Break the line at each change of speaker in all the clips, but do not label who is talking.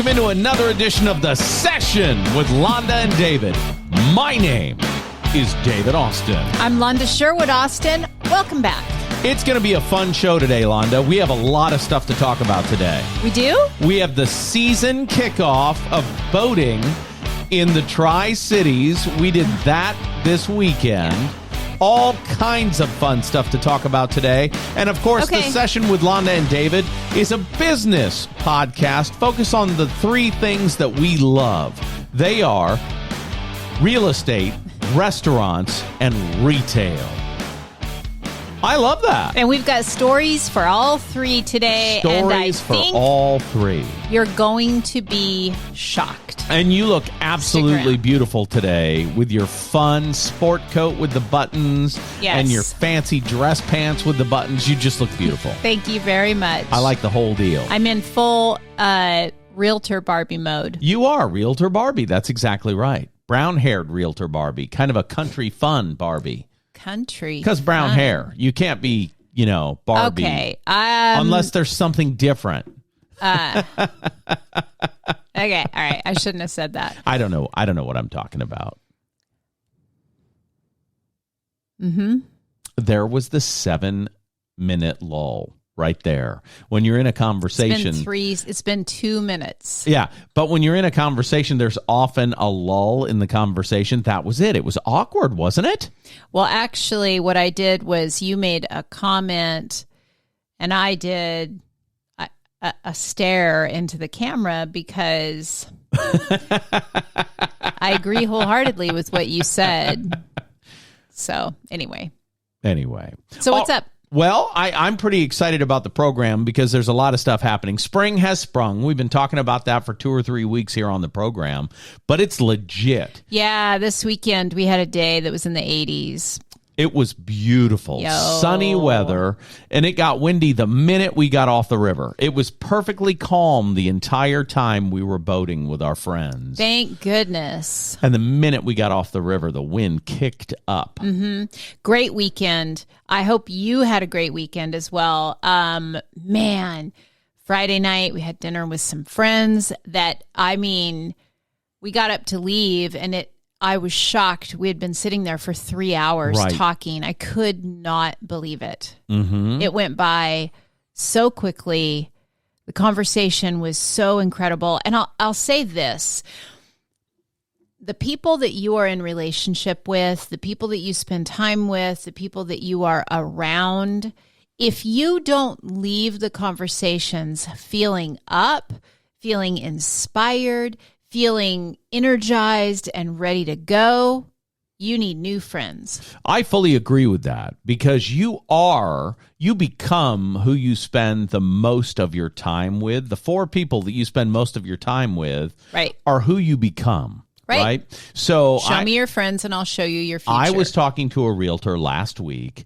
welcome into another edition of The Session with Londa and David. My name is David Austin.
I'm Londa Sherwood Austin. Welcome back.
It's going to be a fun show today, Londa. We have a lot of stuff to talk about today.
We do?
We have the season kickoff of boating in the Tri-Cities. We did that this weekend. Yeah. All kinds of fun stuff to talk about today. And, of course, The Session with Londa and David is a business podcast focused on the three things that we love. They are real estate, restaurants, and retail. I love that.
And we've got stories for all three today.
Stories for all three.
You're going to be shocked.
And you look absolutely beautiful today with your fun sport coat with the buttons and your fancy dress pants with the buttons. You just look beautiful.
Thank you very much.
I like the whole deal.
I'm in full Realtor Barbie mode.
You are Realtor Barbie. That's exactly right. Brown-haired Realtor Barbie. Kind of a country fun Barbie.
Country.
Because brown hair. You can't be, Barbie.
Okay.
Unless there's something different.
Okay. All right. I shouldn't have said that.
I don't know what I'm talking about.
Mm-hmm.
There was the 7-minute lull right there. When you're in a conversation.
It's been 2 minutes.
Yeah. But when you're in a conversation, there's often a lull in the conversation. That was it. It was awkward, wasn't it?
Well, actually, what I did was you made a comment and I did a stare into the camera because I agree wholeheartedly with what you said. So anyway. So what's up?
Well, I'm pretty excited about the program because there's a lot of stuff happening. Spring has sprung. We've been talking about that for 2 or 3 weeks here on the program, but it's legit.
Yeah, this weekend we had a day that was in the 80s.
It was beautiful, sunny weather, and it got windy the minute we got off the river. It was perfectly calm the entire time we were boating with our friends.
Thank goodness.
And the minute we got off the river, the wind kicked up.
Mm-hmm. Great weekend. I hope you had a great weekend as well. Man, Friday night we had dinner with some friends we got up to leave and I was shocked. We had been sitting there for 3 hours talking. I could not believe it.
Mm-hmm.
It went by so quickly. The conversation was so incredible. And I'll say this. The people that you are in relationship with, the people that you spend time with, the people that you are around, if you don't leave the conversations feeling up, feeling inspired, feeling energized and ready to go, you need new friends.
I fully agree with that because you become who you spend the most of your time with. The 4 people that you spend most of your time with are who you become. Right? So
show me your friends and I'll show you your future.
I was talking to a realtor last week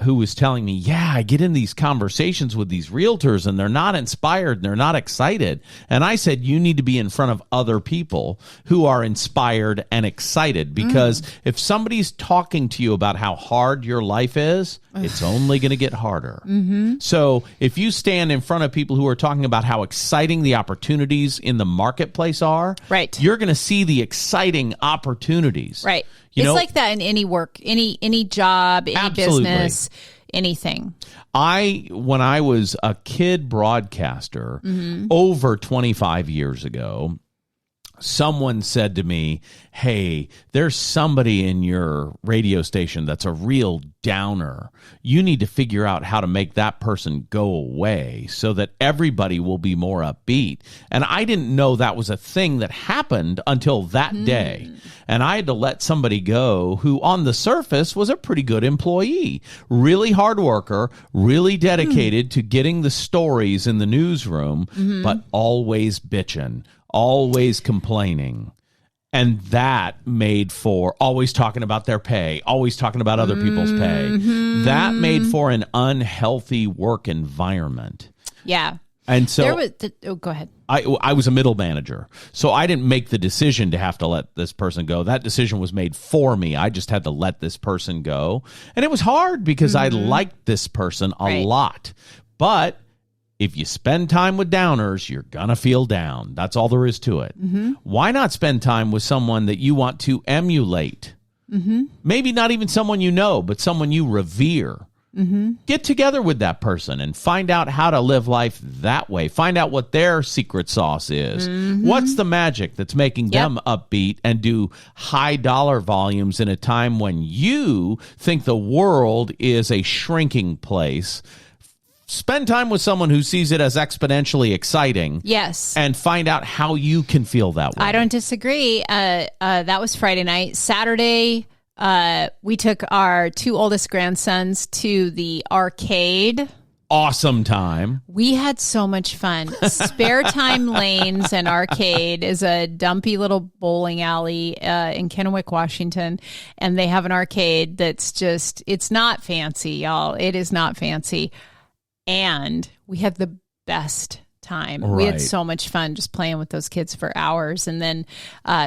who was telling me, I get in these conversations with these realtors and they're not inspired and they're not excited. And I said, you need to be in front of other people who are inspired and excited because if somebody's talking to you about how hard your life is, it's only going to get harder.
Mm-hmm.
So if you stand in front of people who are talking about how exciting the opportunities in the marketplace are, you're going to see the exciting opportunities.
Right. It's like that in any work, any job, any business, anything.
When I was a kid broadcaster over 25 years ago, someone said to me, hey, there's somebody in your radio station that's a real downer. You need to figure out how to make that person go away so that everybody will be more upbeat. And I didn't know that was a thing that happened until that day. And I had to let somebody go who on the surface was a pretty good employee, really hard worker, really dedicated to getting the stories in the newsroom, but always bitching, always complaining. And that made for always talking about their pay, always talking about other people's pay. That made for an unhealthy work environment.
Yeah.
And so
go ahead.
I was a middle manager, so I didn't make the decision to have to let this person go. That decision was made for me. I just had to let this person go. And it was hard because I liked this person a lot. But if you spend time with downers, you're going to feel down. That's all there is to it. Why not spend time with someone that you want to emulate? Maybe not even someone you know, but someone you revere. Get together with that person and find out how to live life that way. Find out what their secret sauce is. What's the magic that's making them upbeat and do high dollar volumes in a time when you think the world is a shrinking place? Spend time with someone who sees it as exponentially exciting.
Yes.
And find out how you can feel that way.
I don't disagree. That was Friday night. Saturday, we took our 2 oldest grandsons to the arcade.
Awesome time.
We had so much fun. Spare Time Lanes and Arcade is a dumpy little bowling alley in Kennewick, Washington. And they have an arcade that's just, it's not fancy, y'all. It is not fancy. And we had the best time.
Right.
We had so much fun just playing with those kids for hours. And then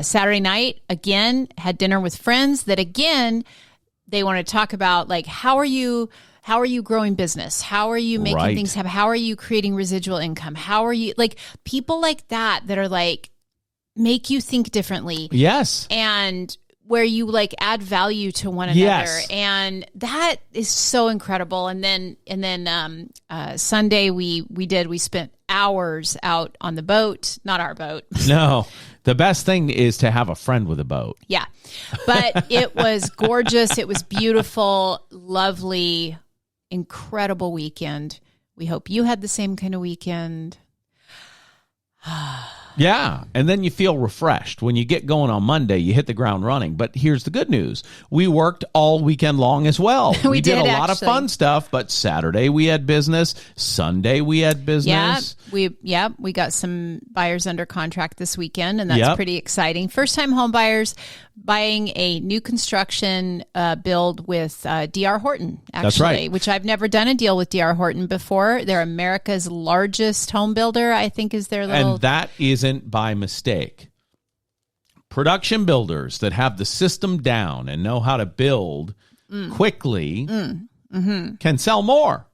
Saturday night, again, had dinner with friends that, again, they want to talk about, like, how are you growing business? How are you making things happen? How are you creating residual income? How are you, like, people like that are like, make you think differently.
Yes.
And where you like add value to one another.
Yes.
And that is so incredible. And then Sunday we spent hours out on the boat, not our boat.
No, the best thing is to have a friend with a boat.
Yeah. But it was gorgeous. It was beautiful, lovely, incredible weekend. We hope you had the same kind of weekend.
Yeah, and then you feel refreshed. When you get going on Monday, you hit the ground running. But here's the good news. We worked all weekend long as well.
We
did a
did,
lot of fun stuff, but Saturday we had business. Sunday we had business.
Yeah, we got some buyers under contract this weekend, and that's pretty exciting. First-time home buyers buying a new construction build with D.R. Horton, actually,
that's right.
Which I've never done a deal with D.R. Horton before. They're America's largest home builder, I think is their little...
And that isn't by mistake. Production builders that have the system down and know how to build quickly can sell more.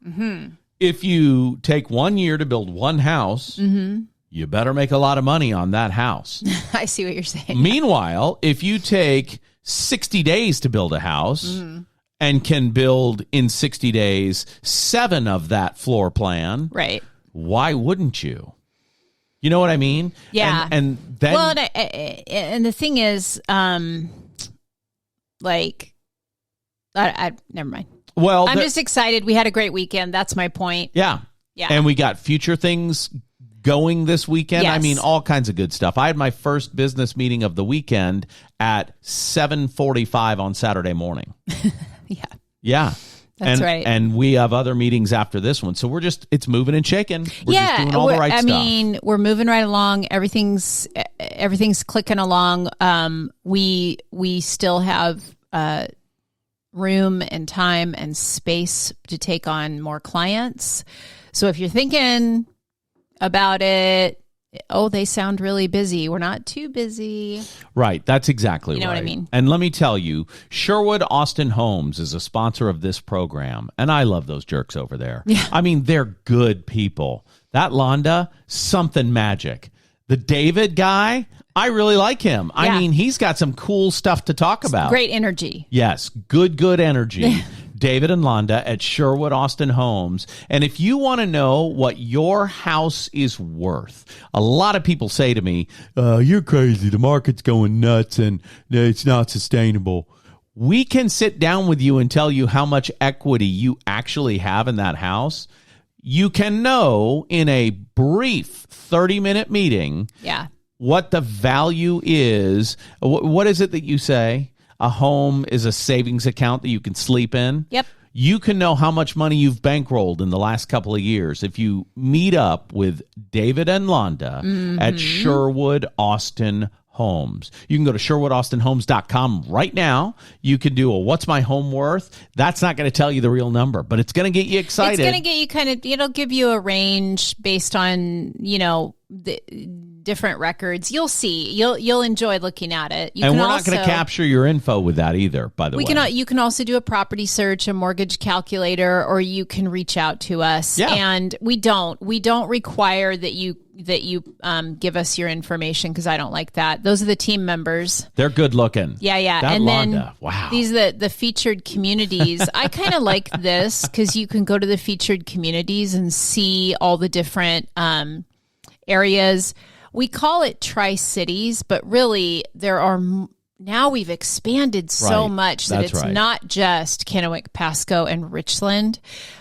If you take 1 year to build one house, you better make a lot of money on that house.
I see what you're saying.
Meanwhile, if you take 60 days to build a house and can build in 60 days 7 of that floor plan,
right?
Why wouldn't you? You know what I mean?
Yeah.
And then...
Well, and the thing is, like, I never mind.
Well,
I'm just excited. We had a great weekend. That's my point.
Yeah. And we got future things going this weekend.
Yes.
I mean, all kinds of good stuff. I had my first business meeting of the weekend at 7:45 on Saturday morning. Yeah.
That's right.
And we have other meetings after this one. So it's moving and shaking. We're just doing all the right stuff. I mean,
we're moving right along. Everything's clicking along. We still have room and time and space to take on more clients. So if you're thinking about it, they sound really busy. We're not too busy.
Right. That's exactly right.
You know what I mean?
And let me tell you, Sherwood Austin Homes is a sponsor of this program. And I love those jerks over there.
Yeah.
I mean, they're good people. That Londa, something magic. The David guy, I really like him. Yeah. I mean, he's got some cool stuff to talk about.
Great energy.
Yes. Good energy. David and Londa at Sherwood Austin Homes. And if you want to know what your house is worth, a lot of people say to me, you're crazy. The market's going nuts and it's not sustainable. We can sit down with you and tell you how much equity you actually have in that house. You can know in a brief 30-minute meeting what the value is. What is it that you say? A home is a savings account that you can sleep in.
Yep.
You can know how much money you've bankrolled in the last couple of years if you meet up with David and Londa at Sherwood Austin Homes. You can go to SherwoodAustinHomes.com right now. You can do a what's my home worth? That's not going to tell you the real number, but it's going to get you excited.
It's going to get you it'll give you a range based on, different records. You'll see. You'll enjoy looking at it.
And we're not going to capture your info with that either, by the way.
You can also do a property search, a mortgage calculator, or you can reach out to us.
Yeah.
And we don't require that you give us your information, because I don't like that. Those are the team members.
They're good looking.
Yeah.
That
and
Londa,
then
wow.
These are the featured communities. I kind of like this because you can go to the featured communities and see all the different areas. We call it Tri-Cities, but really there are now we've expanded so much that it's not just Kennewick, Pasco, and Richland.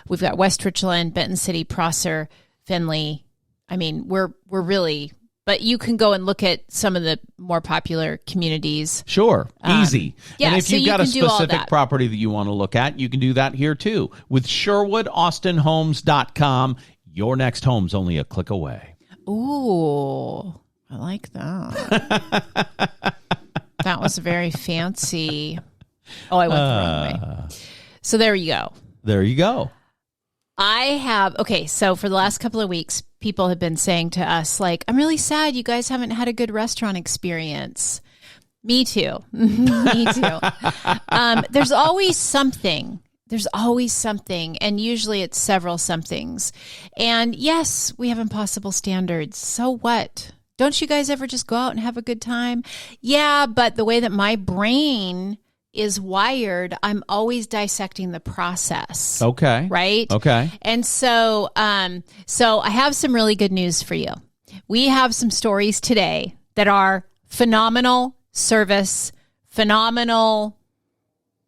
We've got West Richland, Benton City, Prosser, Findlay. I mean, we're really, but you can go and look at some of the more popular communities.
Sure. Easy.
Yeah,
and if
so
you've
you
got a
can do all
specific
that.
property that you want to look at, you can do that here too. With SherwoodAustinHomes.com, your next home's only a click away.
Ooh, I like that. That was very fancy. Oh, I went the wrong way. So there you go.
There you go.
So for the last couple of weeks, people have been saying to us, like, I'm really sad you guys haven't had a good restaurant experience. Me too. Me too. There's always something. And usually it's several somethings. And yes, we have impossible standards. So what? Don't you guys ever just go out and have a good time? Yeah, but the way that my brain is wired, I'm always dissecting the process.
Okay.
Right?
Okay.
And so I have some really good news for you. We have some stories today that are phenomenal service, phenomenal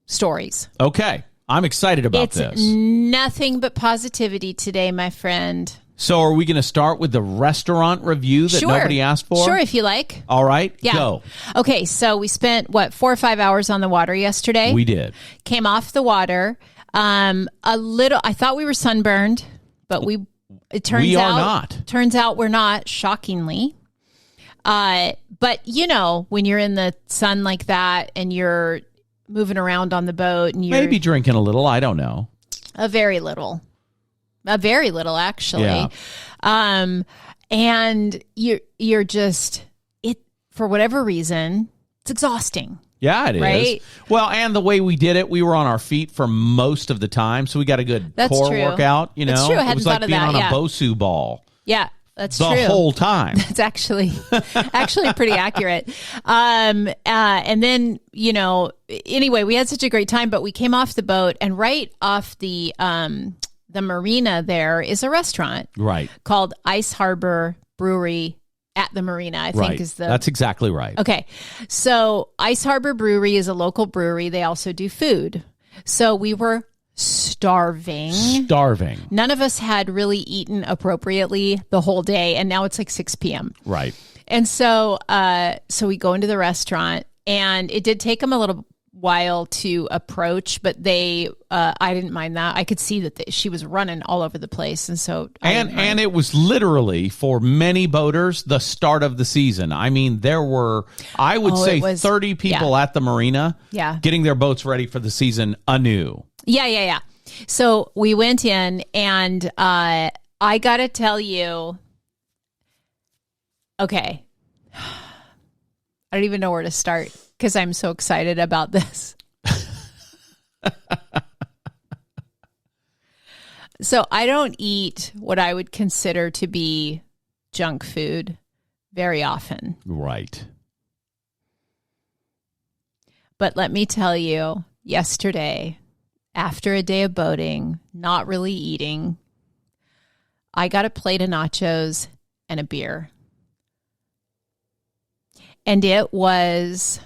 stories.
Okay. I'm excited about this.
It's nothing but positivity today, my friend.
So are we going to start with the restaurant review that nobody asked for?
Sure, if you like.
All right,
Yeah.
go.
Okay, so we spent, 4 or 5 hours on the water yesterday?
We did.
Came off the water. I thought we were sunburned, but it turns
We
out
are not.
Turns out we're not, shockingly. But when you're in the sun like that and you're moving around on the boat and you're
Maybe drinking a little, I don't know.
a very little actually.
Yeah.
And you're just, for whatever reason, it's exhausting.
Yeah, it is.
Right?
Well, and the way we did it, we were on our feet for most of the time, so we got a good core
true.
workout.
That's true. I
It
hadn't
was like
thought of
being
that,
on
yeah.
a BOSU ball
Yeah, that's
the
true.
whole time.
It's actually pretty accurate. And then, anyway, we had such a great time, but we came off the boat, and right off the marina there is a restaurant
Right.
called Ice Harbor Brewery at the marina, I think
Right.
is the...
That's exactly right.
Okay. So Ice Harbor Brewery is a local brewery. They also do food. So we were starving. None of us had really eaten appropriately the whole day, and now it's like 6 p.m.
Right.
And so we go into the restaurant, and it did take them a little while to approach, but I didn't mind that. I could see that she was running all over the place, and so
And it was literally, for many boaters, the start of the season. I mean, there were, I would say, 30 people at the marina getting their boats ready for the season anew.
Yeah. So we went in, and I got to tell you, okay, I don't even know where to start because I'm so excited about this. So I don't eat what I would consider to be junk food very often.
Right.
But let me tell you, yesterday, after a day of boating, not really eating, I got a plate of nachos and a beer. And it was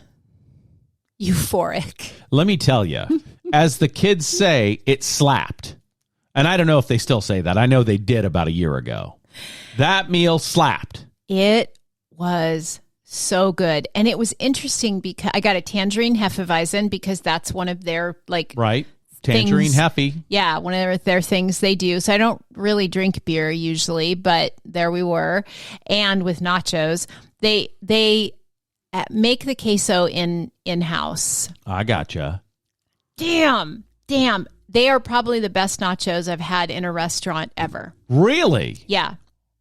euphoric.
Let me tell you, as the kids say, it slapped. And I don't know if they still say that. I know they did about a year ago. That meal slapped.
It was so good. And it was interesting because I got a tangerine Hefeweizen because that's one of their
Right. Tangerine Heffy.
Yeah, one of their things they do. So I don't really drink beer usually, but there we were. And with nachos, they make the queso in-house.
I gotcha.
Damn. They are probably the best nachos I've had in a restaurant ever.
Really?
Yeah.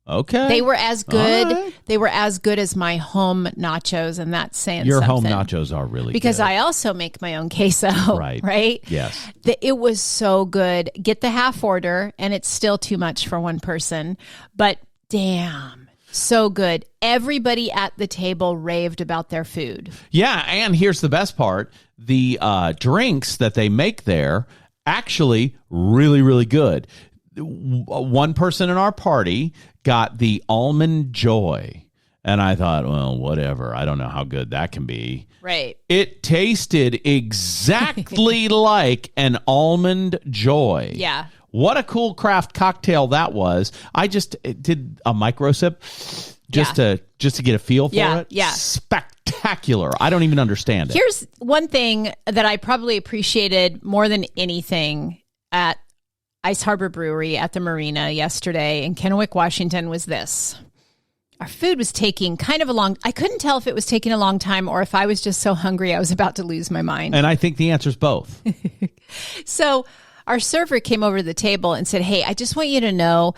Okay.
They were as good.
All right.
They were as good as my home nachos, and that's saying
Your
something.
home nachos are really
because
good.
I also make my own queso.
Right.
Right.
Yes.
It was so good. Get the half order, and it's still too much for one person, but damn, so good. Everybody at the table raved about their food.
Yeah, and here's the best part. The drinks that they make there actually really, really good. One person in our party got the Almond Joy, and I thought, well, whatever. I don't know how good that can be.
Right.
It tasted exactly like an Almond Joy.
Yeah.
What a cool craft cocktail that was. I just did a micro sip just to get a feel for it.
Yeah.
Spectacular. I don't even understand it.
Here's one thing that I probably appreciated more than anything at Ice Harbor Brewery at the marina yesterday in Kennewick, Washington was this. Our food was taking kind of a long... I couldn't tell if it was taking a long time or if I was just so hungry I was about to lose my mind.
And I think the answer is both.
So our server came over to the table and said, hey, I just want you to know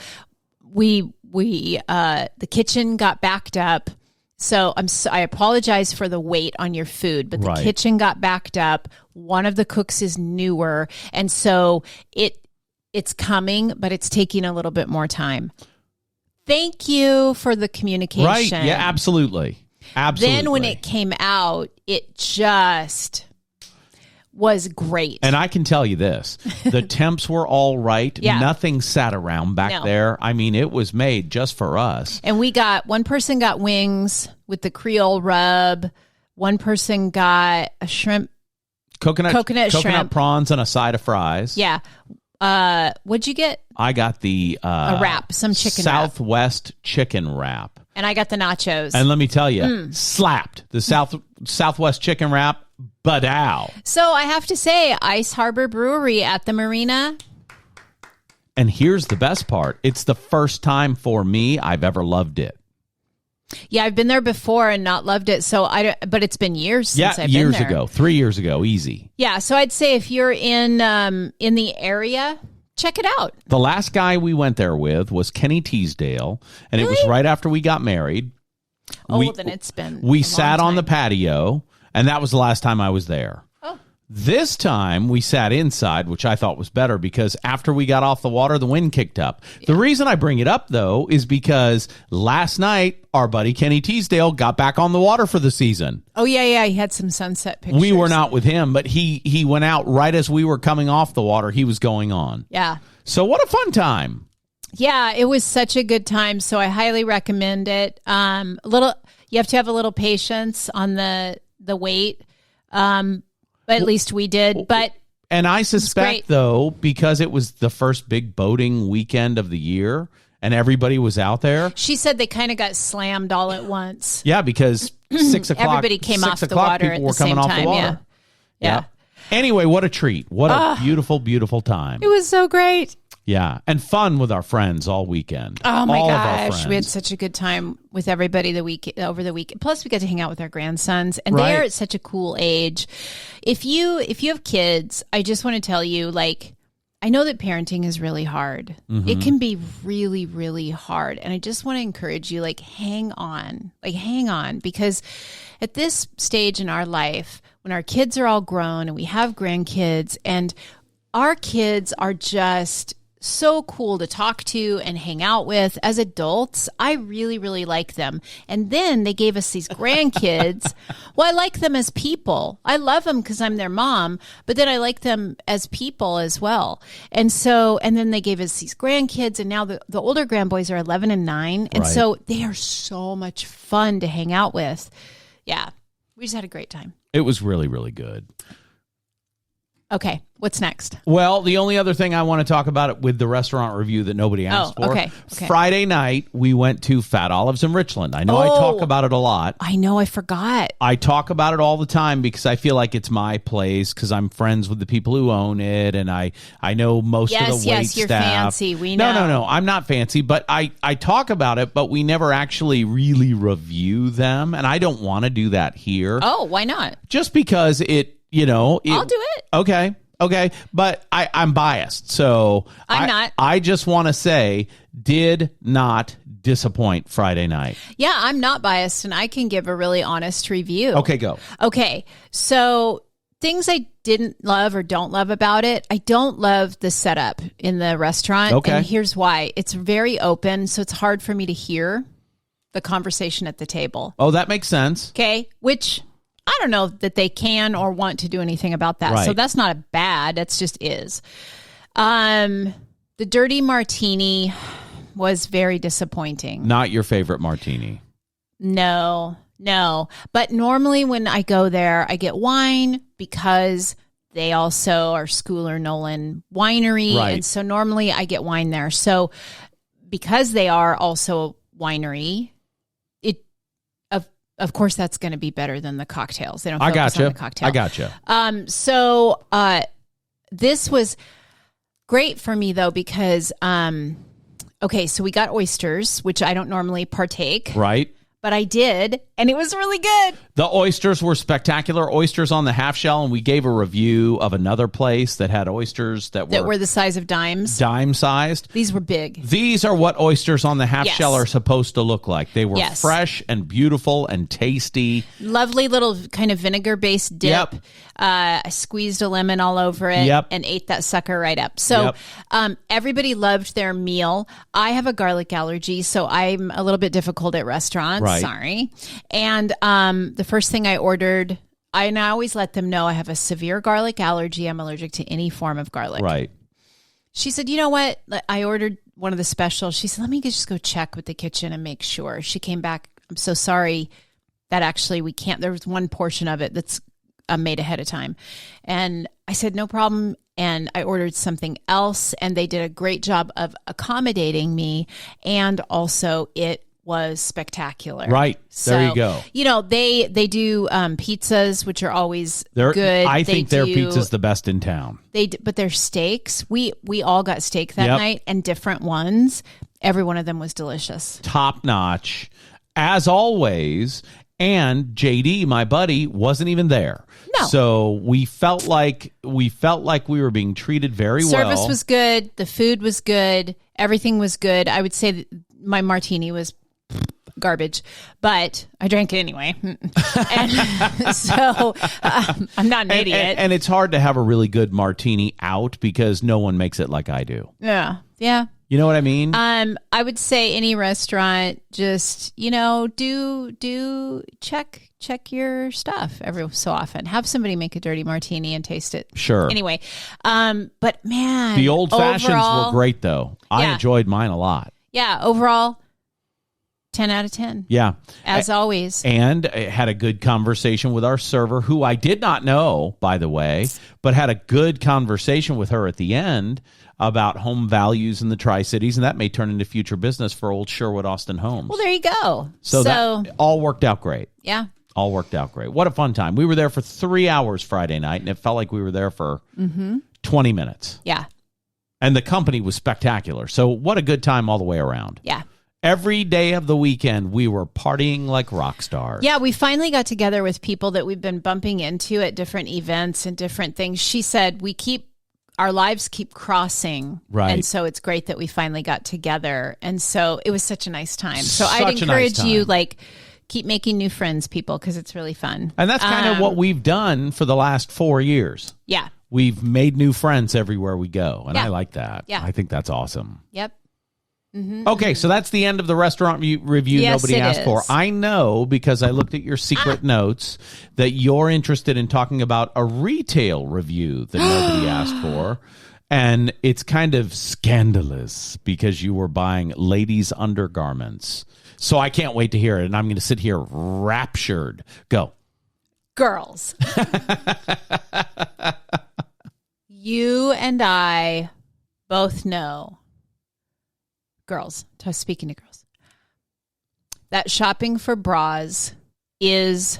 the kitchen got backed up. So I apologize for the wait on your food, but the kitchen got backed up. One of the cooks is newer. And so it's coming, but it's taking a little bit more time. Thank you for the communication.
Right. Yeah, absolutely. Absolutely.
Then when it came out, it just was great.
And I can tell you this, the temps were all right.
Yeah.
Nothing sat around back there. I mean, it was made just for us.
And one person got wings with the Creole rub. One person got a shrimp.
Coconut
shrimp.
Prawns and a side of fries.
Yeah. What'd you get?
I got the
a wrap, some chicken
Southwest chicken wrap.
And I got the nachos.
And let me tell you, slapped. The Southwest chicken wrap, badow.
So I have to say, Ice Harbor Brewery at the marina.
And here's the best part. It's the first time for me I've ever loved it.
Yeah, I've been there before and not loved it. But it's been years since I've been there.
Years ago. 3 years ago. Easy.
Yeah, so I'd say if you're in the area, check it out.
The last guy we went there with was Kenny Teasdale, and it was right after we got married.
Well, then it's been
We sat on the patio, and that was the last time I was there.
Oh.
This time, we sat inside, which I thought was better because after we got off the water, the wind kicked up. Yeah. The reason I bring it up, though, is because last night, our buddy Kenny Teasdale got back on the water for the season.
Oh, yeah. He had some sunset pictures.
We were not with him, but he went out right as we were coming off the water. He was going on.
Yeah.
So what a fun time.
Yeah, it was such a good time. So I highly recommend it. You have to have a little patience on the wait. But at least we did.
And I suspect, though, because it was the first big boating weekend of the year and everybody was out there.
She said they kind of got slammed all at once.
Yeah, because 6 o'clock.
Everybody came off the water at the same time. Yeah.
Anyway, what a treat. What a beautiful, beautiful time.
It was so great.
Yeah, and fun with our friends all weekend.
Oh my gosh, we had such a good time with everybody over the week. Plus, we got to hang out with our grandsons, and they're at such a cool age. If you have kids, I just want to tell you, I know that parenting is really hard. Mm-hmm. It can be really, really hard, and I just want to encourage you, hang on, because at this stage in our life, when our kids are all grown and we have grandkids, and our kids are just so cool to talk to and hang out with as adults. I really, really like them. And then they gave us these grandkids. Well, I like them as people. I love them because I'm their mom, but then I like them as people as well. And then they gave us these grandkids, and now the older grandboys are 11 and 9. And so they are so much fun to hang out with. Yeah, we just had a great time.
It was really, really good.
Okay, what's next?
Well, the only other thing I want to talk about with the restaurant review that nobody asked for.
Okay.
Friday night, we went to Fat Olives in Richland. I know I talk about it a lot.
I know, I forgot.
I talk about it all the time because I feel like it's my place because I'm friends with the people who own it, and I know most of the wait staff.
Yes, you're fancy. We know.
No. I'm not fancy, but I talk about it, but we never actually really review them, and I don't want to do that here.
Oh, why not?
Just because I'll
do it.
Okay. But I'm biased. So
I'm not.
I just want to say, did not disappoint Friday night?
Yeah, I'm not biased, and I can give a really honest review.
Okay, go.
Okay, so things I didn't love or don't love about it. I don't love the setup in the restaurant.
Okay.
And here's why. It's very open, so it's hard for me to hear the conversation at the table.
Oh, that makes sense.
Okay, which I don't know that they can or want to do anything about that.
Right.
So that's not a bad. That's just is. The dirty martini was very disappointing.
Not your favorite martini.
No. But normally when I go there, I get wine because they also are Schooler Nolan Winery.
Right.
And so normally I get wine there. So because they are also a winery, of course that's going to be better than the cocktails. They don't focus on the cocktail.
I gotcha.
So this was great for me though because okay, so we got oysters, which I don't normally partake.
Right.
But I did, and it was really good.
The oysters were spectacular. Oysters on the half shell, and we gave a review of another place that had oysters that were
the size of dimes.
Dime-sized.
These were big.
These are what oysters on the half
Yes.
shell are supposed to look like. They were
Yes.
fresh and beautiful and tasty.
Lovely little kind of vinegar-based dip.
Yep.
I squeezed a lemon all over it
Yep.
and ate that sucker right up. So everybody loved their meal. I have a garlic allergy, so I'm a little bit difficult at restaurants.
Right.
Sorry. And the first thing I ordered, I always let them know I have a severe garlic allergy. I'm allergic to any form of garlic.
Right.
She said, you know what? I ordered one of the specials. She said, let me just go check with the kitchen and make sure. She came back. I'm so sorry that actually we can't. There was one portion of it that's made ahead of time. And I said, no problem. And I ordered something else. And they did a great job of accommodating me. And also it was spectacular.
Right. There you go.
You know, they do pizzas, which are always good.
I think their pizza's the best in town.
But their steaks, we all got steak that night and different ones. Every one of them was delicious.
Top notch, as always. And JD, my buddy, wasn't even there.
No.
So we felt like we were being treated very well.
Service was good. The food was good. Everything was good. I would say that my martini was garbage, but I drank it anyway. And so I'm not an idiot.
And it's hard to have a really good martini out because no one makes it like I do.
Yeah.
You know what I mean?
I would say any restaurant, just, do check your stuff every so often. Have somebody make a dirty martini and taste it.
Sure.
Anyway, but man,
the old fashions were great though. I enjoyed mine a lot.
Yeah. Overall, 10 out of 10.
Yeah.
As always.
And I had a good conversation with our server, who I did not know, by the way, but had a good conversation with her at the end about home values in the Tri-Cities, and that may turn into future business for old Sherwood Austin Homes.
Well, there you go.
So that all worked out great.
Yeah.
All worked out great. What a fun time. We were there for 3 hours Friday night, and it felt like we were there for 20 minutes.
Yeah.
And the company was spectacular. So what a good time all the way around.
Yeah.
Every day of the weekend, we were partying like rock stars.
Yeah, we finally got together with people that we've been bumping into at different events and different things. She said, our lives keep crossing.
Right.
And so it's great that we finally got together. And so it was such a nice time. So
Such
I'd
a nice
encourage you,
time.
keep making new friends, people, because it's really fun.
And that's kind of what we've done for the last 4 years.
Yeah.
We've made new friends everywhere we go. And I like that.
Yeah.
I think that's awesome.
Yep.
Okay, so that's the end of the restaurant review
Yes,
nobody
it
asked for.
is.
I know, because I looked at your secret notes, that you're interested in talking about a retail review that nobody asked for. And it's kind of scandalous because you were buying ladies' undergarments. So I can't wait to hear it. And I'm going to sit here raptured. Go.
Girls. You and I both know, girls, speaking to girls, that shopping for bras is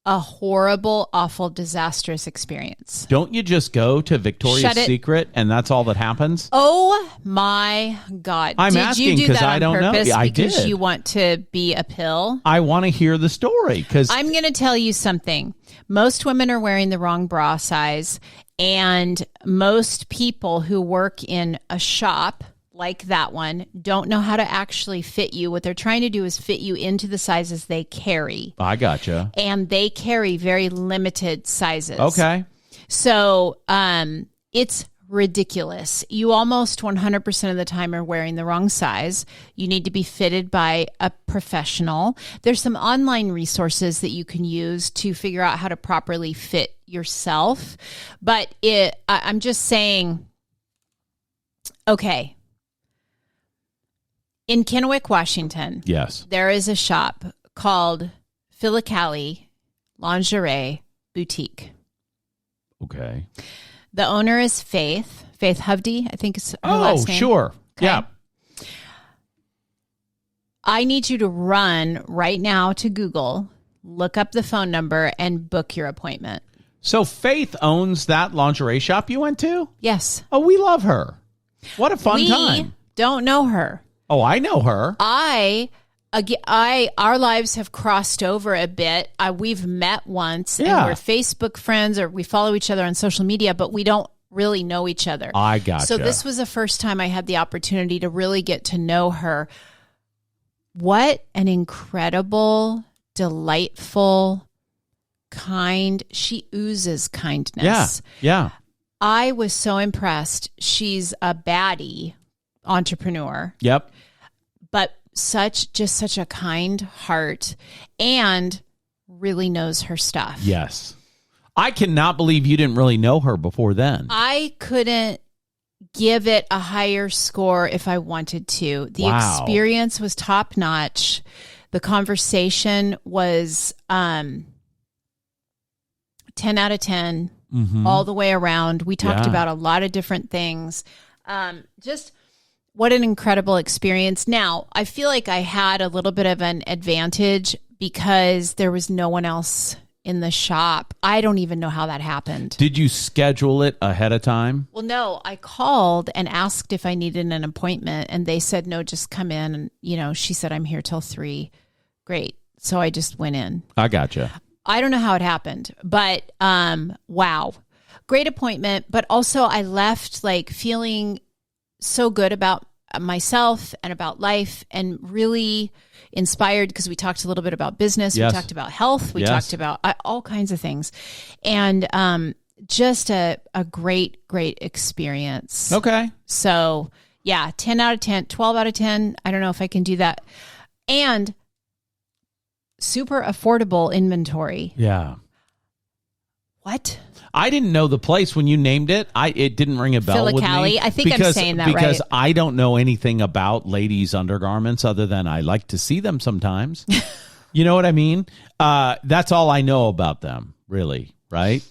a horrible, awful, disastrous experience.
Don't you just go to Victoria's
Shut it.
Secret and that's all that happens?
Oh my God.
I'm
did
asking
you do
'cause
that
I
on
don't know.
purpose
Yeah, I
because
did.
you want to be a pill?
I want to hear the story because
I'm going to tell you something. Most women are wearing the wrong bra size, and most people who work in a shop like that one, don't know how to actually fit you. What they're trying to do is fit you into the sizes they carry.
I gotcha.
And they carry very limited sizes.
Okay.
So it's ridiculous. You almost 100% of the time are wearing the wrong size. You need to be fitted by a professional. There's some online resources that you can use to figure out how to properly fit yourself. But I'm just saying, okay. In Kennewick, Washington,
yes,
there is a shop called Philicali Lingerie Boutique.
Okay.
The owner is Faith Hovde, I think is her last name.
Oh, sure.
Okay.
Yeah.
I need you to run right now to Google, look up the phone number, and book your appointment.
So Faith owns that lingerie shop you went to?
Yes.
Oh, we love her. What a fun time.
We don't know her.
Oh, I know her.
Our lives have crossed over a bit. We've met once and we're Facebook friends, or we follow each other on social media, but we don't really know each other.
I gotcha.
So this was the first time I had the opportunity to really get to know her. What an incredible, delightful, kind. She oozes kindness.
Yeah.
I was so impressed. She's a baddie entrepreneur.
Yep.
But such a kind heart and really knows her stuff.
Yes. I cannot believe you didn't really know her before then.
I couldn't give it a higher score if I wanted to. The experience was top notch. The conversation was 10 out of 10 all the way around. We talked about a lot of different things. Just what an incredible experience. Now, I feel like I had a little bit of an advantage because there was no one else in the shop. I don't even know how that happened.
Did you schedule it ahead of time?
Well, no, I called and asked if I needed an appointment, and they said, no, just come in. And, she said, I'm here till 3. Great. So I just went in.
I gotcha.
I don't know how it happened, but wow. Great appointment. But also I left feeling so good about myself and about life, and really inspired because we talked a little bit about business.
Yes.
We talked about health. We talked about all kinds of things, and just a great experience.
Okay.
So yeah, 10 out of 10, 12 out of 10. I don't know if I can do that. And super affordable inventory.
Yeah.
What?
I didn't know the place when you named it. It didn't ring a bell with me.
I think I'm saying that right.
Because I don't know anything about ladies' undergarments other than I like to see them sometimes. You know what I mean? That's all I know about them, really, right?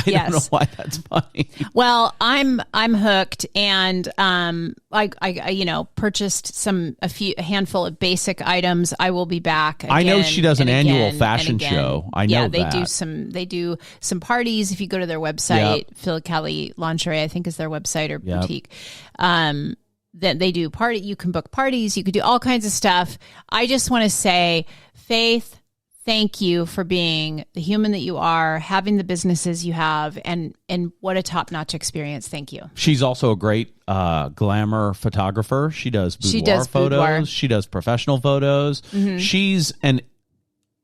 I don't know why that's funny.
Well, I'm hooked, and I purchased a handful of basic items. I will be back again.
I know she does an annual fashion show. I know
they do some parties. If you go to their website, Philicali Lingerie, I think is their website or boutique. That they do party. You can book parties. You could do all kinds of stuff. I just want to say, Faith, thank you for being the human that you are, having the businesses you have, and what a top-notch experience. Thank you.
She's also a great glamour photographer. She does boudoir photos. She does professional photos. Mm-hmm. She's an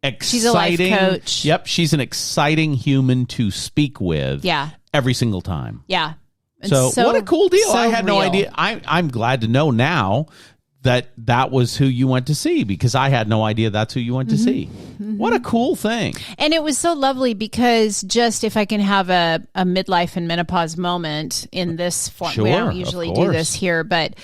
exciting... She's a life coach. Yep, she's an exciting human to speak with every single time.
Yeah.
So what a cool deal. I had no idea. I'm glad to know now that was who you went to see, because I had no idea that's who you went to see. Mm-hmm. What a cool thing. And
it was so lovely because just if I can have a midlife and menopause moment in this form, we don't usually do this here, but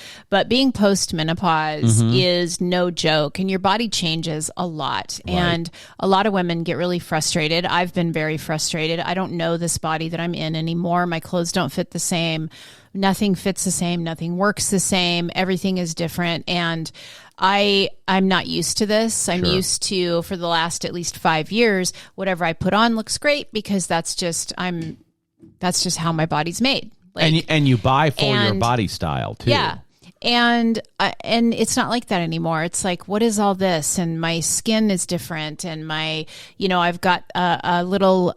being post-menopause is no joke, and your body changes a lot. Right. And a lot of women get really frustrated. I've been very frustrated. I don't know this body that I'm in anymore. My clothes don't fit the same. Nothing fits the same. Nothing works the same. Everything is different. And I'm not used to this. I'm used to, for the last at least 5 years, whatever I put on looks great because that's just how my body's made.
And you buy for your body style too.
Yeah. And it's not like that anymore. It's like, what is all this? And my skin is different. And I've got a little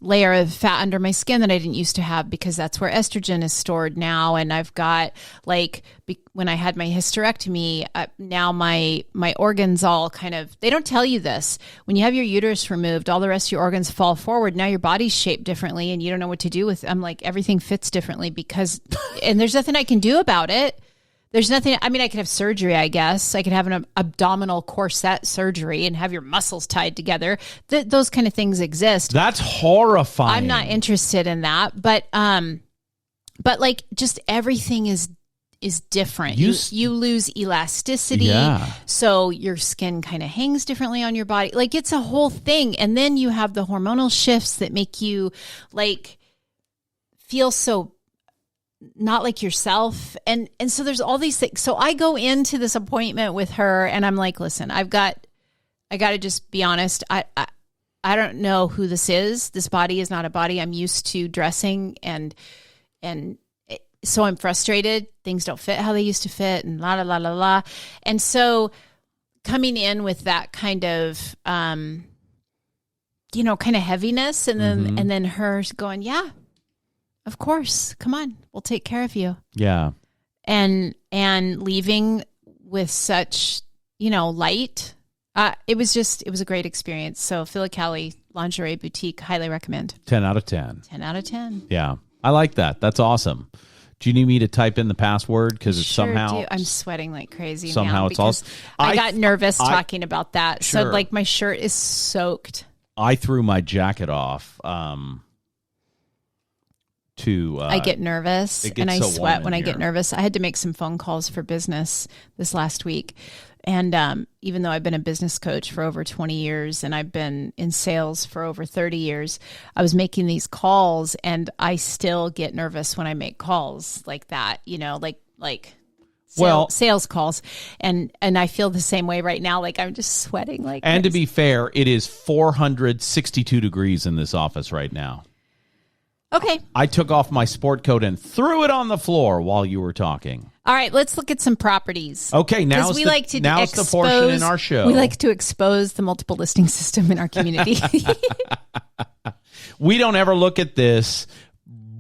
layer of fat under my skin that I didn't used to have because that's where estrogen is stored now. And I've got when I had my hysterectomy, now my organs all kind of, they don't tell you this. When you have your uterus removed, all the rest of your organs fall forward. Now your body's shaped differently and you don't know what to do with it. I'm like, everything fits differently and there's nothing I can do about it. There's nothing, I could have surgery, I guess. I could have an abdominal corset surgery and have your muscles tied together. Those kind of things exist.
That's horrifying.
I'm not interested in that. But like just everything is different. You lose elasticity.
Yeah.
So your skin kind of hangs differently on your body. Like it's a whole thing. And then you have the hormonal shifts that make you like feel so not like yourself. And so there's all these things. So I go into this appointment with her and I'm like, listen, I got to just be honest. I don't know who this is. This body is not a body I'm used to dressing. And so I'm frustrated. Things don't fit how they used to fit and la, la, la, la, la. And so coming in with that kind of, kind of heaviness and then her going, yeah, of course. Come on. We'll take care of you.
Yeah.
And leaving with such, light. It was a great experience. So Filicali Lingerie Boutique, highly recommend.
10 out of 10.
10 out of 10.
Yeah. I like that. That's awesome. Do you need me to type in the password? Because it's
sure
somehow...
do. I'm sweating like crazy
somehow
now
it's also...
I got nervous talking about that.
Sure.
So like my shirt is soaked.
I threw my jacket off
I get nervous and I sweat when I get nervous. I had to make some phone calls for business this last week. And even though I've been a business coach for over 20 years and I've been in sales for over 30 years, I was making these calls and I still get nervous when I make calls like that, sales calls. And I feel the same way right now. Like I'm just sweating like
And
crazy.
to be fair, it is 462 degrees in this office right now.
Okay.
I took off my sport coat and threw it on the floor while you were talking.
All right, let's look at some properties.
Okay, now is the portion in our show.
We like to expose the multiple listing system in our community.
We don't ever look at this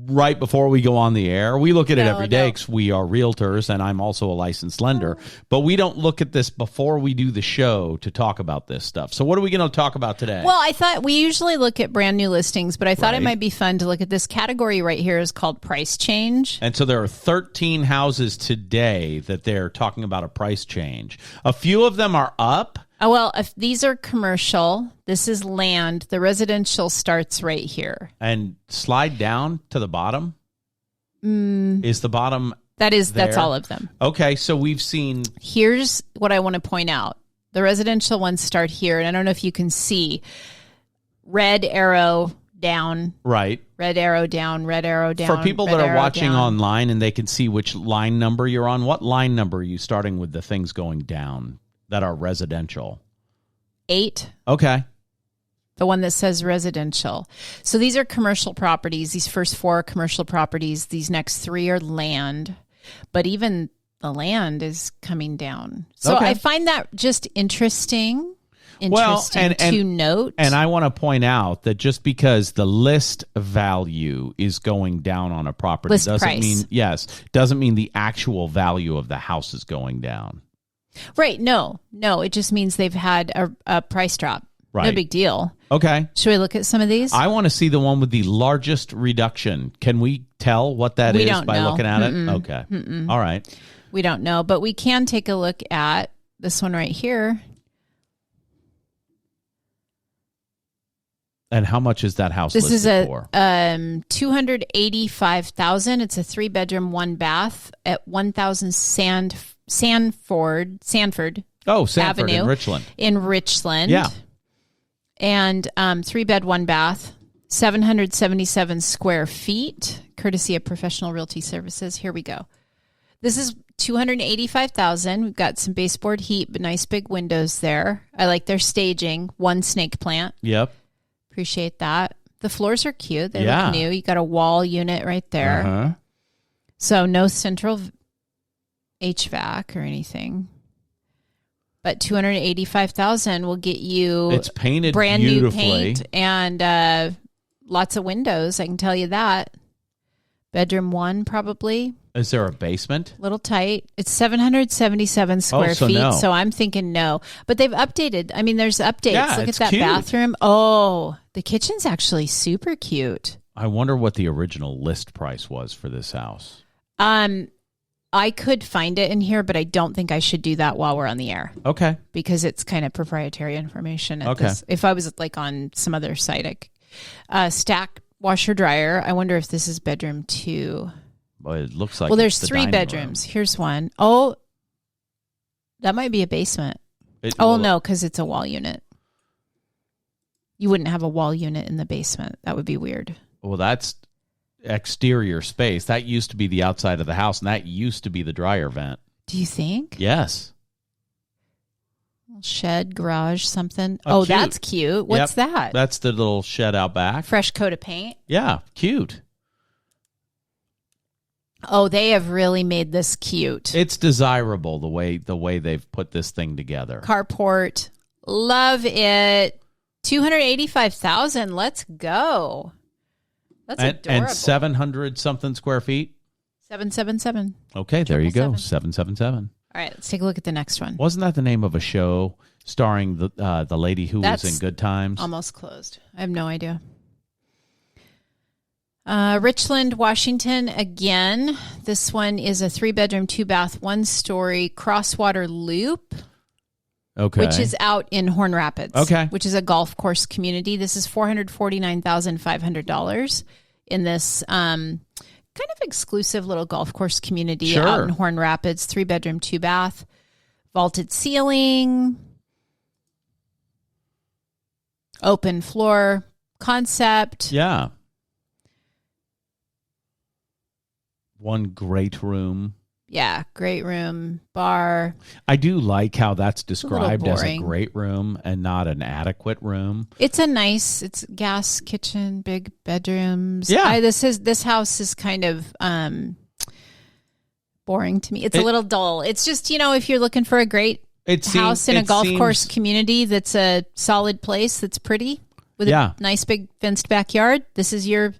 right before we go on the air. We look at it every day because we are realtors and I'm also a licensed lender. But we don't look at this before we do the show to talk about this stuff. So what are we going to talk about today?
Well, I thought we usually look at brand new listings, but I thought it might be fun to look at this category right here is called price change.
And so there are 13 houses today that they're talking about a price change. A few of them are up.
Oh, well, if these are commercial, this is land. The residential starts right here.
And slide down to the bottom. Is the bottom
That's all of them.
Okay, so we've seen...
Here's what I want to point out. The residential ones start here, and I don't know if you can see. Red arrow down.
Right.
Red arrow down, red arrow down.
For people that are watching online and they can see which line number you're on, what line number are you starting with the things going down that are residential?
8.
Okay.
The one that says residential. So these are commercial properties. These first 4 are commercial properties. These next 3 are land. But even the land is coming down. So I find that just interesting to note.
And I want to point out that just because the list value is going down on a property doesn't mean the actual value of the house is going down.
Right. No, it just means they've had a price drop.
Right.
No big deal.
Okay.
Should we look at some of these?
I want to see the one with the largest reduction. Can we tell what that is by looking at it? Okay. All right.
We don't know, but we can take a look at this one right here.
And how much is that house listed for?
This is a $285,000. It's a 3-bedroom, 1-bath at 1000 Sanford
Avenue in Richland.
In Richland.
Yeah.
And 3-bed, 1-bath, 777 square feet, courtesy of Professional Realty Services. Here we go. This is $285,000. We've got some baseboard heat, but nice big windows there. I like their staging. 1 snake plant.
Yep.
Appreciate that. The floors are cute. They look new. You got a wall unit right there.
Uh-huh.
So no central HVAC or anything. But $285,000 will get you
it's painted
brand
beautifully.
new paint and lots of windows. I can tell you that. Bedroom 1 probably.
Is there a basement?
A little tight. It's 777 square feet.
No.
So I'm thinking no. But they've updated. I mean, there's updates.
Yeah,
Look at
it's
that
cute.
bathroom. Oh, the kitchen's actually super cute.
I wonder what the original list price was for this house.
I could find it in here, but I don't think I should do that while we're on the air.
Okay.
Because it's kind of proprietary information.
Okay.
If I was like on some other site, stack washer dryer. I wonder if this is bedroom 2.
Well, it looks like
there's
the
3
dining
bedrooms.
room.
Here's one. Oh, that might be a basement. No, because it's a wall unit. You wouldn't have a wall unit in the basement. That would be weird.
Well, that's exterior space. That used to be the outside of the house, and that used to be the dryer vent.
Do you think?
Yes.
Shed, garage, something.
Cute.
That's cute. What's that?
That's the little shed out back.
Fresh coat of paint.
Yeah, cute.
Oh, they have really made this cute.
It's desirable the way they've put this thing together.
Carport. Love it. $285,000. Let's go. That's adorable.
And 700 something square feet.
777.
Okay, there you go. 777.
All right, let's take a look at the next one.
Wasn't that the name of a show starring the lady who was in Good Times?
Almost closed. I have no idea. Richland, Washington, again. This one is a 3-bedroom, 2-bath, 1-story crosswater loop.
Okay.
Which is out in Horn Rapids.
Okay.
Which is a golf course community. This is $449,500 in this kind of exclusive little golf course community out in Horn Rapids. 3-bedroom, 2-bath, vaulted ceiling, open floor concept.
Yeah. One great room.
Yeah, great room, bar.
I do like how that's described as a
boring.
great room and not an adequate room.
It's it's gas kitchen, big bedrooms.
Yeah.
This house is kind of boring to me. It's a little dull. It's just, if you're looking for a great house in a golf course community that's a solid place that's pretty with a nice big fenced backyard, this is your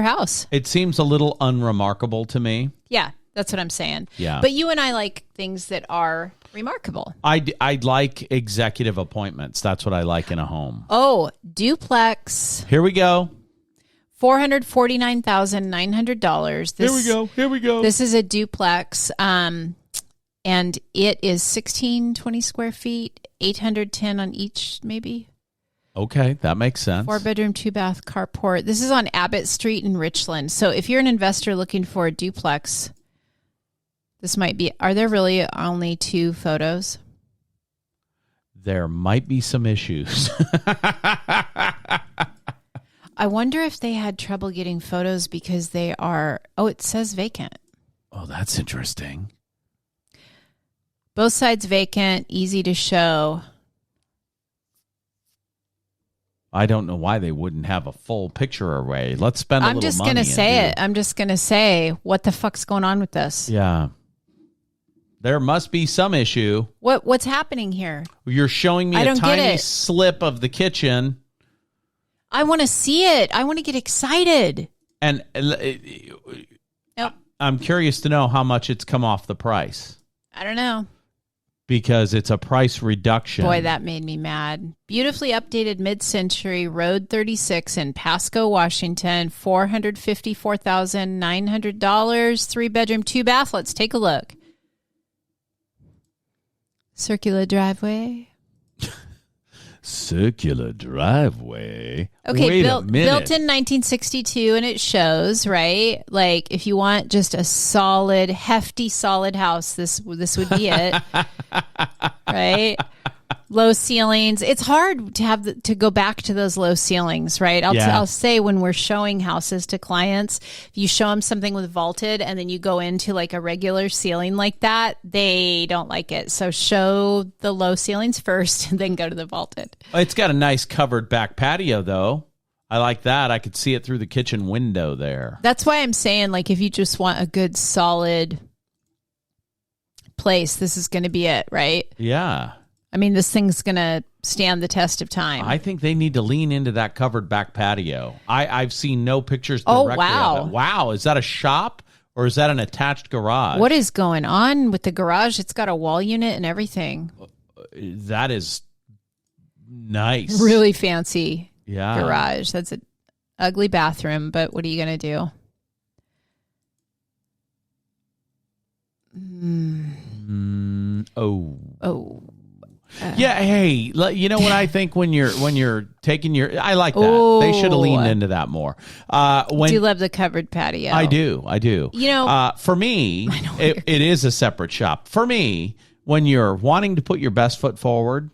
house.
It seems a little unremarkable to me.
Yeah. That's what I'm saying.
Yeah.
But you and I like things that are remarkable.
I like executive appointments. That's what I like in a home.
Oh, duplex.
Here we go.
$449,900.
Here we go.
This is a duplex, and it is 1620 square feet, 810 on each, maybe.
Okay, that makes sense.
4-bedroom, 2-bath carport. This is on Abbott Street in Richland. So if you're an investor looking for a duplex, this might be. Are there really only 2 photos?
There might be some issues.
I wonder if they had trouble getting photos because they are. Oh, it says vacant.
Oh, that's interesting.
Both sides vacant, easy to show.
I don't know why they wouldn't have a full picture array. Let's spend a little money.
I'm just going to say it. I'm just going to say, what the fuck's going on with this?
Yeah. There must be some issue.
What's happening here?
You're showing me a tiny slip of the kitchen.
I want to see it. I want to get excited.
And
Nope.
I'm curious to know how much it's come off the price.
I don't know.
Because it's a price reduction.
Boy, that made me mad. Beautifully updated mid-century Road 36 in Pasco, Washington. $454,900. 3-bedroom, 2-bath. Let's take a look. Circular driveway.
Circular driveway.
Okay,
Wait
built
a minute.
in 1962, and it shows, right? Like, if you want just a solid, hefty, solid house, this would be it, right? Low ceilings. It's hard to to go back to those low ceilings, right? I'll say when we're showing houses to clients, if you show them something with vaulted and then you go into like a regular ceiling like that, they don't like it. So show the low ceilings first and then go to the vaulted.
It's got a nice covered back patio, though. I like that. I could see it through the kitchen window there.
That's why I'm saying, like, if you just want a good solid place, this is going to be it, right?
Yeah.
I mean, this thing's going to stand the test of time.
I think they need to lean into that covered back patio. I've seen no pictures
Oh,
directly
wow.
of it. Wow. Is that a shop or is that an attached garage?
What is going on with the garage? It's got a wall unit and everything.
That is nice.
Really fancy
Yeah.
garage. That's an ugly bathroom, but what are you going to do? Oh.
Yeah, hey, you know what I think when you're taking your, I like that. They should have leaned into that more.
Do you love the covered patio?
I do.
You know,
for me, it is a separate shop. For me, when you're wanting to put your best foot forward,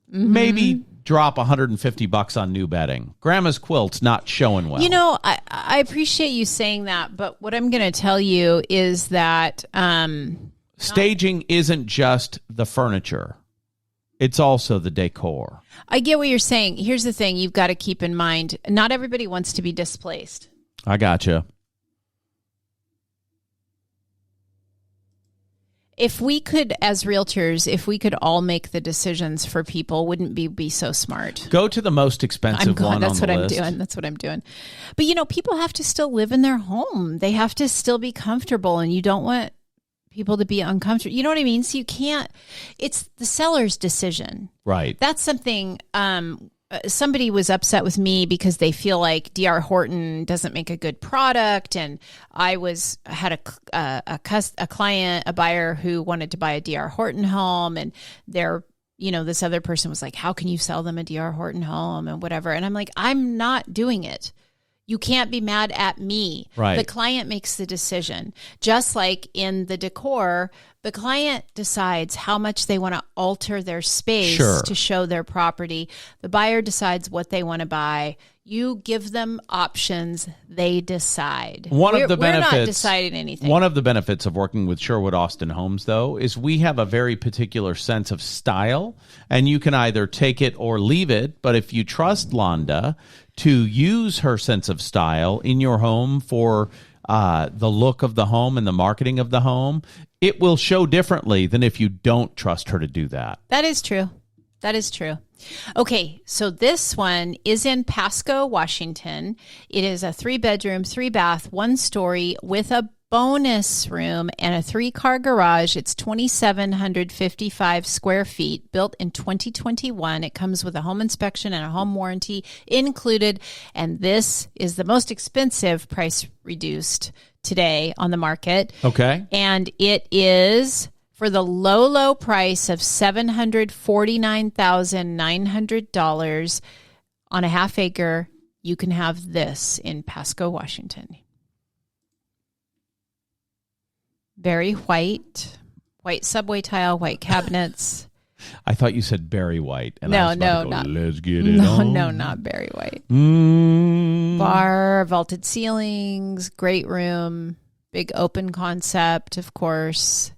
maybe drop $150 on new bedding. Grandma's quilt's not showing well.
You know, I appreciate you saying that, but what I'm going to tell you is that
staging isn't just the furniture. It's also the decor.
I get what you're saying. Here's the thing you've got to keep in mind. Not everybody wants to be displaced.
I gotcha.
If we could, as realtors, if we could all make the decisions for people, wouldn't we be so smart?
Go to the most expensive one
That's
on the
what
list.
I'm doing. That's what I'm doing. But, you know, people have to still live in their home. They have to still be comfortable, and you don't want people to be uncomfortable. You know what I mean? So you can't, it's the seller's decision.
Right.
That's something, somebody was upset with me because they feel like D.R. Horton doesn't make a good product. And I had a client, a buyer who wanted to buy a D.R. Horton home, and this other person was like, how can you sell them a D.R. Horton home and whatever? And I'm like, I'm not doing it. You can't be mad at me.
Right.
The client makes the decision. Just like in the decor, the client decides how much they want to alter their space to show their property. The buyer decides what they want to buy. You give them options. They decide.
We're
not deciding anything.
One of the benefits of working with Sherwood Austin Homes, though, is we have a very particular sense of style, and you can either take it or leave it. But if you trust Londa to use her sense of style in your home for the look of the home and the marketing of the home, it will show differently than if you don't trust her to do that.
That is true. That is true. Okay, so this one is in Pasco, Washington. It is a 3-bedroom, 3-bath, 1-story with a bonus room and a 3-car garage. It's 2,755 square feet, built in 2021. It comes with a home inspection and a home warranty included. And this is the most expensive price reduced today on the market.
Okay.
And it is for the low price of $749,900 on a half acre. You can have this in Pasco, Washington. Very white subway tile, white cabinets.
I thought you said Barry White. And
No,
I was about to go,
not.
Let's get it on.
No, not Barry White. Bar, vaulted ceilings, great room, big open concept, of course.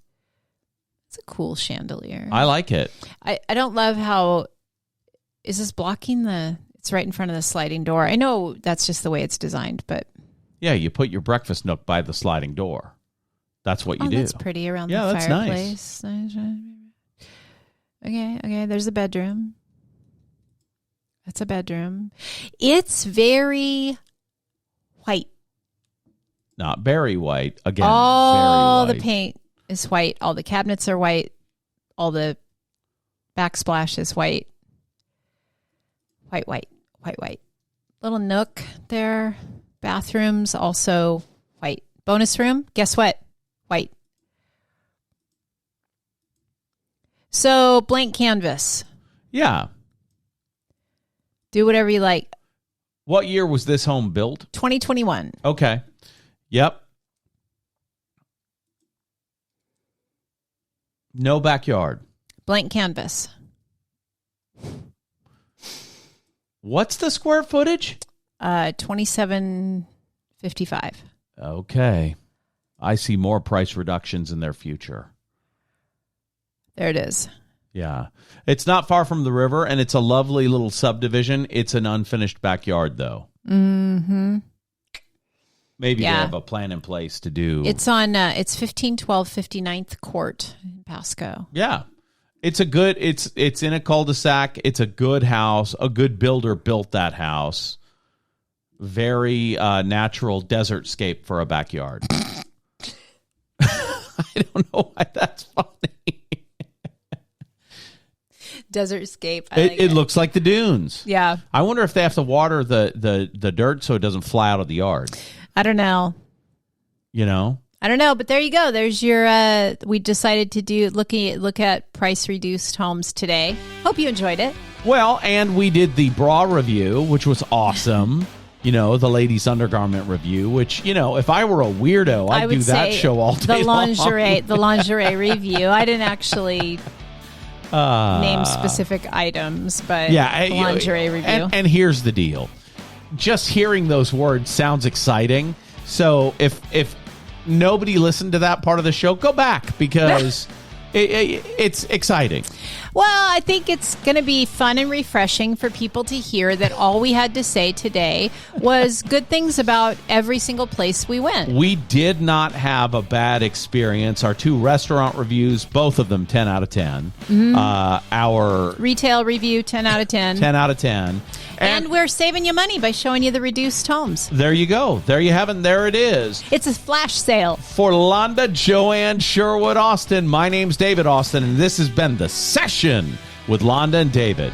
It's a cool chandelier.
I like it.
I don't love how, is this blocking it's right in front of the sliding door. I know that's just the way it's designed, but.
Yeah, you put your breakfast nook by the sliding door. That's what you do.
That's pretty around the
that's
fireplace. Nice. Okay, there's a bedroom. That's a bedroom. It's very white.
Not Barry White. Again,
all
very white.
the paint is white. All the cabinets are white. All the backsplash is white. White. Little nook there. Bathrooms also white. Bonus room, guess what? White. So, blank canvas.
Yeah.
Do whatever you like.
What year was this home built?
2021.
Okay. Yep. No backyard.
Blank canvas.
What's the square footage?
2755.
Okay. I see more price reductions in their future.
There it is.
Yeah. It's not far from the river, and it's a lovely little subdivision. It's an unfinished backyard, though.
Mm-hmm.
Maybe
Yeah.
they have a plan in place to do.
It's on. It's 1512 59th Court in Pasco.
Yeah. It's a good, it's in a cul-de-sac. It's a good house. A good builder built that house. Very natural desert scape for a backyard. I don't know why that's funny.
Desert scape.
It looks like the dunes.
Yeah.
I wonder if they have to water the dirt so it doesn't fly out of the yard.
I don't know.
You know?
I don't know, but there you go. There's your. We decided to look at price reduced homes today. Hope you enjoyed it.
Well, and we did the bra review, which was awesome. You know, the ladies' undergarment review, which, you know, if I were a weirdo, I'd do that show all day long.
The lingerie review. I didn't actually name specific items, but
yeah,
the lingerie review.
And here's the deal. Just hearing those words sounds exciting. So if nobody listened to that part of the show, go back because it's exciting.
Well, I think it's going to be fun and refreshing for people to hear that all we had to say today was good things about every single place we went.
We did not have a bad experience. Our 2 restaurant reviews, both of them 10 out of 10.
Mm-hmm.
Our
retail review, 10 out of 10.
10 out of 10.
And we're saving you money by showing you the reduced homes.
There you go. There you have it. There it is.
It's a flash sale.
For Londa, Joanne, Sherwood, Austin, my name's David Austin, and this has been The Session with Londa and David.